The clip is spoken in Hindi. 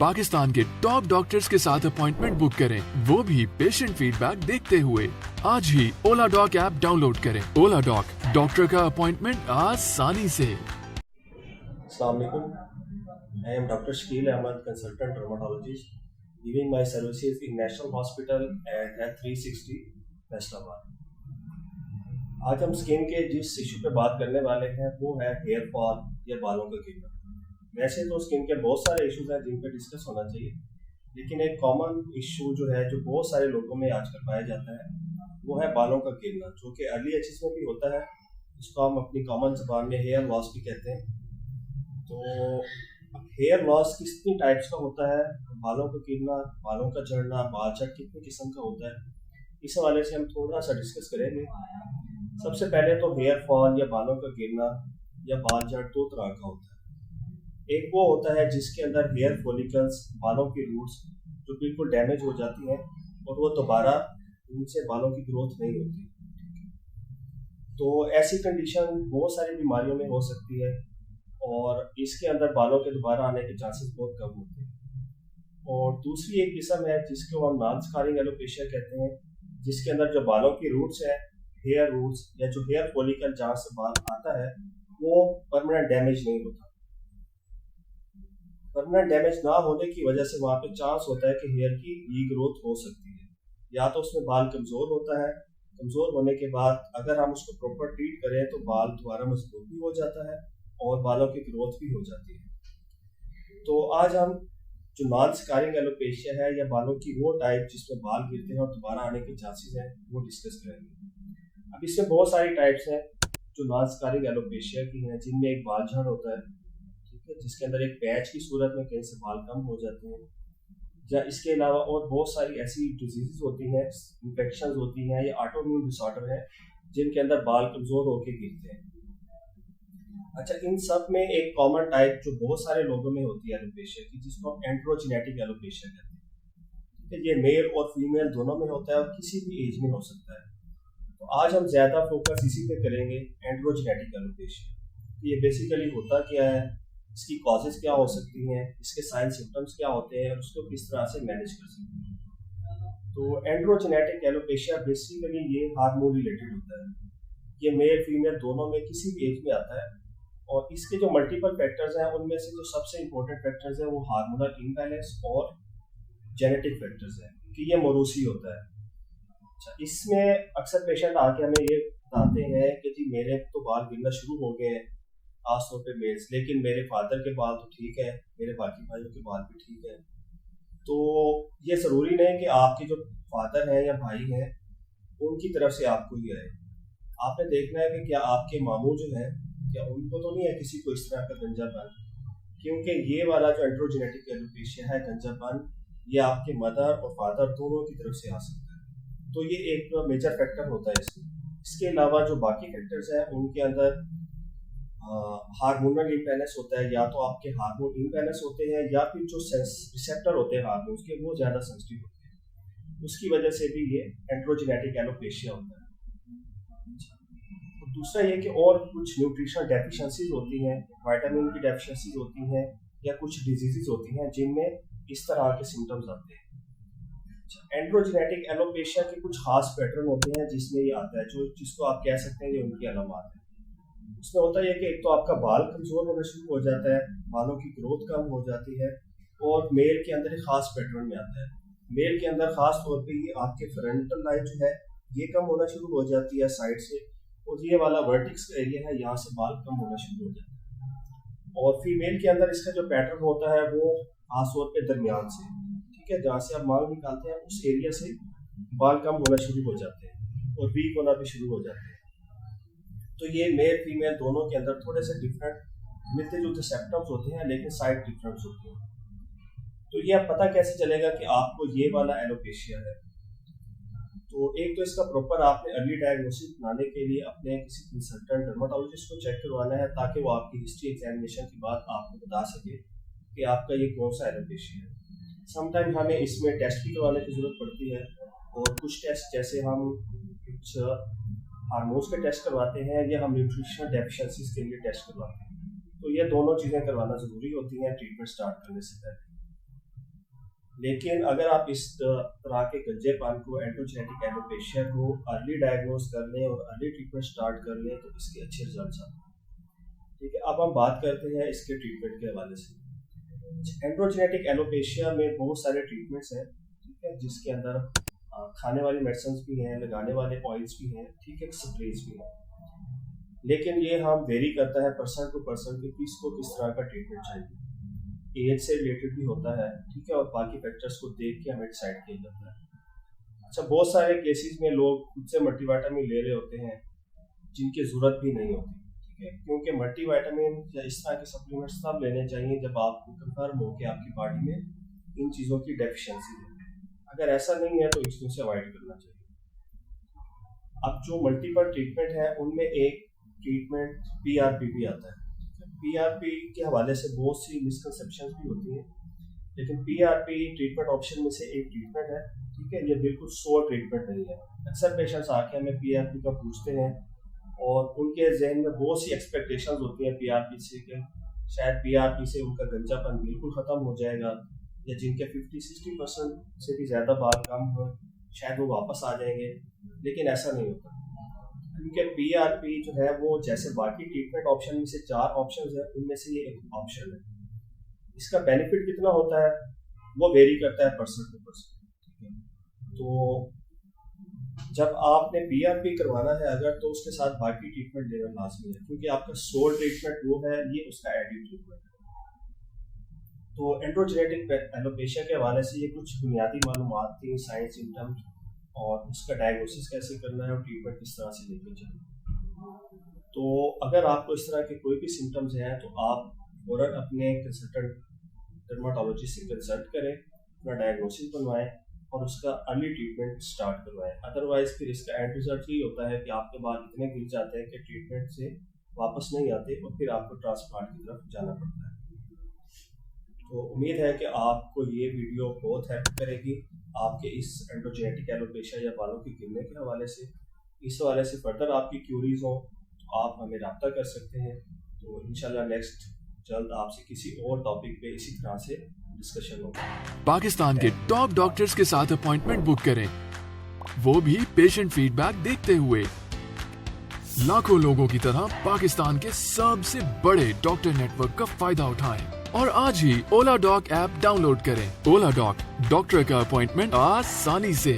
पाकिस्तान के टॉप डॉक्टर्स के साथ अपॉइंटमेंट बुक करें, वो भी पेशेंट फीडबैक देखते हुए। आज ही ओला डॉक ऐप डाउनलोड करें। ओला डॉक, डॉक्टर का अपॉइंटमेंट आसानी से। Assalamu alaikum. I am Dr. Shakil Ahmed, consultant dermatologist, giving my services in National Hospital at H360 Faisalabad. आज हम स्किन के जिस इशू पे बात करने वाले हैं वो है हेयर फॉल या बालों का गिरना। वैसे तो स्किन के बहुत सारे इश्यूज हैं जिन पे डिस्कस होना चाहिए, लेकिन एक कॉमन इशू जो है जो बहुत सारे लोगों में आजकल पाया जाता है वो है बालों का गिरना, जो कि अर्ली एजेस में भी होता है। इसको हम अपनी कॉमन जबान में हेयर लॉस भी कहते हैं। तो हेयर लॉस कितनी टाइप्स का होता है, बालों का गिरना, बालों का झड़ना, बाल झड़ कितनी किस्म का होता है, इस हवाले से हम थोड़ा सा डिस्कस करेंगे। सबसे पहले तो हेयर फॉल या बालों का गिरना या बाल झड़ दो तरह का होता है। एक वो होता है जिसके अंदर हेयर फॉलिकल्स, बालों की रूट्स जो बिल्कुल डैमेज हो जाती हैं और वो दोबारा उनसे बालों की ग्रोथ नहीं होती। तो ऐसी कंडीशन बहुत सारी बीमारियों में हो सकती है और इसके अंदर बालों के दोबारा आने के चांसेस बहुत कम होते हैं। और दूसरी एक किस्म है जिसको हम नॉन स्कारिंग एलोपेशिया कहते हैं, जिसके अंदर जो बालों की रूट्स है, हेयर रूट्स या जो हेयर फॉलिकल जहाँ से बाल आता है वो परमानेंट डैमेज नहीं होता। परमानेंट डैमेज ना होने की वजह से वहाँ पे चांस होता है कि हेयर की रीग्रोथ हो सकती है, या तो उसमें बाल कमज़ोर होता है, कमज़ोर होने के बाद अगर हम उसको प्रॉपर ट्रीट करें तो बाल दोबारा मजबूत भी हो जाता है और बालों की ग्रोथ भी हो जाती है। तो आज हम जो नॉन स्कारिंग एलोपेशिया है या बालों की वो टाइप जिसमें बाल गिरते हैं और दोबारा आने के चांसेस हैं वो डिस्कस करेंगे। अब इसमें बहुत सारी टाइप्स हैं जो नॉन स्कारिंग एलोपेशिया की हैं, जिनमें एक बाल झड़ होता है, ठीक है, जिसके अंदर एक पैच की सूरत में कहीं से बाल कम हो जाते हैं, या इसके अलावा और बहुत सारी ऐसी डिजीज़ होती हैं, इन्फेक्शन होती हैं या ऑटोइम्यून डिसऑर्डर है जिनके अंदर बाल कमज़ोर होकर गिरते हैं। अच्छा, इन सब में एक कॉमन टाइप जो बहुत सारे लोगों में होती है एलोपेशिया की, जिसको हम एंड्रोजेनेटिक एलोपेशिया कहते हैं। ठीक है, ये मेल और फीमेल दोनों में होता है और किसी भी एज में हो सकता है। तो आज हम ज़्यादा फोकस इसी पे करेंगे, एंड्रोजेनेटिक एलोपेशिया। ये बेसिकली होता क्या है, इसकी कॉजेज क्या हो सकती हैं, इसके साइन सिम्टम्स क्या होते हैं और उसको किस तरह से मैनेज कर सकते हैं। तो एंड्रोजेनेटिक एलोपेशिया बेसिकली ये हार्मोन रिलेटेड होता है। ये मेल फीमेल दोनों में किसी भी एज में आता है और इसके जो मल्टीपल फैक्टर्स हैं उनमें से जो सबसे इंपॉर्टेंट फैक्टर्स हैं वो हार्मोनल इम्बैलेंस और जेनेटिक फैक्टर्स हैं कि ये मौरूसी होता है। अच्छा, इसमें अक्सर पेशेंट आके हमें ये बताते हैं कि जी मेरे तो बाल गिरना शुरू हो गए हैं, खासतौर पे मेल्स, लेकिन मेरे फादर के बाल तो ठीक है, मेरे बाकी भाइयों के बाल भी ठीक है। तो ये ज़रूरी नहीं कि आपके जो फादर हैं या भाई हैं उनकी तरफ से आपको ही आए। आपने देखना है कि क्या आपके मामू जो है क्या उनको तो नहीं है किसी को इस तरह का गंजापन, क्योंकि ये वाला जो एंड्रोजेनेटिक एलोपेशिया है, गंजापन, ये आपके मदर और फादर दोनों की तरफ से आ सकता है। तो ये एक मेजर फैक्टर होता है इसमें। इसके अलावा जो बाकी फैक्टर्स हैं उनके अंदर हार्मोनल इम्बैलेंस होता है, या तो आपके हार्मोन इम्बैलेंस होते हैं या फिर जो रिसेप्टर होते हैं हार्मोन्स के वो ज़्यादा सेंसिटिव होते हैं, उसकी वजह से भी ये एंड्रोजेनेटिक एलोपेशिया होता है। दूसरा ये कि और कुछ न्यूट्रिशनल डेफिशिएंसीज होती हैं, विटामिन की डेफिशिएंसीज होती हैं या कुछ डिजीजेज होती हैं जिनमें इस तरह के सिम्टम्स आते हैं। एंड्रोजेनेटिक एलोपेशिया के कुछ खास पैटर्न होते हैं जिसमें ये आता है, जो जिसको आप कह सकते हैं ये उनकी अलामत है। उसमें होता है कि एक तो आपका बाल कमजोर होना शुरू हो जाता है, बालों की ग्रोथ कम हो जाती है, और मेल के अंदर एक खास पैटर्न में आता है। मेल के अंदर खास तौर पे ये आपके फ्रंटल लाइन जो है ये कम होना शुरू हो जाती है साइड से, और ये वाला वर्टिक्स का एरिया है यहाँ से बाल कम होना शुरू हो जाता है। और फीमेल के अंदर इसका जो पैटर्न होता है वो खास तौर पे दरमियान से, ठीक है, जहाँ से आप माल निकालते हैं उस एरिया से बाल कम होना शुरू हो जाते हैं और वीक होना भी शुरू हो जाते हैं। तो ये मेल फीमेल दोनों के अंदर थोड़े से डिफरेंट मिलते जुलते सिम्टम्स होते हैं, लेकिन साइड डिफरेंस होते हैं। तो ये आप पता कैसे चलेगा कि आपको ये वाला एलोपेशिया है? तो एक तो इसका प्रॉपर आपने अर्ली डायग्नोसिस बनाने के लिए अपने किसी कंसल्टेंट डर्मेटोलॉजिस्ट को चेक करवाना है, ताकि वो आपकी हिस्ट्री एग्जामिनेशन के बाद आपको बता सके कि आपका ये कौन सा एलोपेशिया है। समटाइम हमें इसमें टेस्ट भी करवाने की ज़रूरत पड़ती है, और कुछ टेस्ट जैसे हम कुछ हार्मोन्स के टेस्ट करवाते हैं या हम न्यूट्रिशनल डेफिशिएंसीज के लिए टेस्ट करवाते हैं। तो ये दोनों चीज़ें करवाना ज़रूरी होती हैं ट्रीटमेंट स्टार्ट करने से पहले। लेकिन अगर आप इस तरह के गंजेपान को, एंड्रोजेनेटिक एलोपेशिया को अर्ली डायग्नोज कर लें और अर्ली ट्रीटमेंट स्टार्ट कर लें तो इसके अच्छे रिजल्ट्स आते हैं। ठीक है, अब हम बात करते हैं इसके ट्रीटमेंट के हवाले से। एंड्रोजेनेटिक एलोपेशिया में बहुत सारे ट्रीटमेंट्स हैं, ठीक है, जिसके अंदर खाने वाली मेडिसिन भी हैं, लगाने वाले ऑयल्स भी हैं, ठीक है, स्प्रेज भी हैं। लेकिन ये हम वेरी करता है पर्सन टू पर्सन कि किसको किस तरह का ट्रीटमेंट चाहिए। एज से रिलेटेड भी होता है, ठीक है, और बाकी फैक्टर्स को देख के हमें डिसाइड किया जाता है। अच्छा, बहुत सारे केसेस में लोग खुद से मल्टीविटामिन ले रहे होते हैं जिनकी ज़रूरत भी नहीं होती, ठीक है, क्योंकि मल्टीविटामिन या इस तरह के सप्लीमेंट्स तब लेने चाहिए जब आपको कंफर्म हो कि आपकी बॉडी में इन चीज़ों की डेफिशिएंसी है। अगर ऐसा नहीं है तो इन चीज़ों से अवॉइड करना चाहिए। अब जो मल्टीपल ट्रीटमेंट है उनमें एक ट्रीटमेंट PRP भी आता है। PRP के हवाले से बहुत सी मिसकंसेप्शन भी होती हैं, लेकिन PRP ट्रीटमेंट ऑप्शन में से एक ट्रीटमेंट है, ठीक है, ये बिल्कुल सोल ट्रीटमेंट नहीं है। अक्सर पेशेंट्स आके हमें PRP का पूछते हैं और उनके जहन में बहुत सी एक्सपेक्टेशंस होती हैं PRP से कि शायद PRP से उनका गंजापन बिल्कुल ख़त्म हो जाएगा, या जिनके 50-60% से भी ज़्यादा बाल कम हो शायद वो वापस आ जाएंगे, लेकिन ऐसा नहीं होता, क्योंकि PRP जो है वो जैसे बाकी ट्रीटमेंट ऑप्शन में से 4 ऑप्शन है उनमें से ये एक ऑप्शन है। इसका बेनिफिट कितना होता है वो वेरी करता है पर्सन टू पर्सन, ठीक है। तो जब आपने PRP करवाना है अगर, तो उसके साथ बाकी ट्रीटमेंट लेना लाजमी है, क्योंकि आपका सोल ट्रीटमेंट वो है, ये उसका एडिड ट्रीटमेंट है। तो एंड्रोजेनेटिक एलोपेशिया के हवाले से ये कुछ बुनियादी मालूमात थी, साइन सिम्टम्स और उसका डायग्नोसिस कैसे करना है और ट्रीटमेंट किस तरह से लेके चलना। तो अगर आपको इस तरह के कोई भी सिम्टम्स हैं तो आप फौरन अपने कंसल्टेंट डर्माटोलॉजिस्ट से कंसल्ट करें, अपना डायग्नोसिस बनवाएं और उसका अर्ली ट्रीटमेंट स्टार्ट करवाएं। अदरवाइज फिर इसका एंड रिजल्ट यही होता है कि आपके बाल इतने गिर जाते हैं कि ट्रीटमेंट से वापस नहीं आते और फिर आपको ट्रांसप्लांट की तरफ जाना पड़ता है। तो उम्मीद है कि आपको ये वीडियो बहुत हेल्प करेगी आपके इस एंड्रोजेनेटिक एलोपेशिया या बालों के गिरने के हवाले से। इस हवाले से फर्दर आपकी क्यूरीज हो तो आप हमें रब्ता कर सकते हैं। तो इंशाल्लाह नेक्स्ट जल्द आपसे किसी और टॉपिक पे इसी तरह से डिस्कशन होगा। पाकिस्तान के टॉप डॉक्टर्स के साथ अपॉइंटमेंट बुक करें, वो भी पेशेंट फीडबैक देखते हुए। लाखों लोगों की तरह पाकिस्तान के सबसे बड़े डॉक्टर नेटवर्क का फायदा उठाएं और आज ही ओला डॉक ऐप डाउनलोड करें। ओला डॉक, डॉक्टर का अपॉइंटमेंट आसानी से।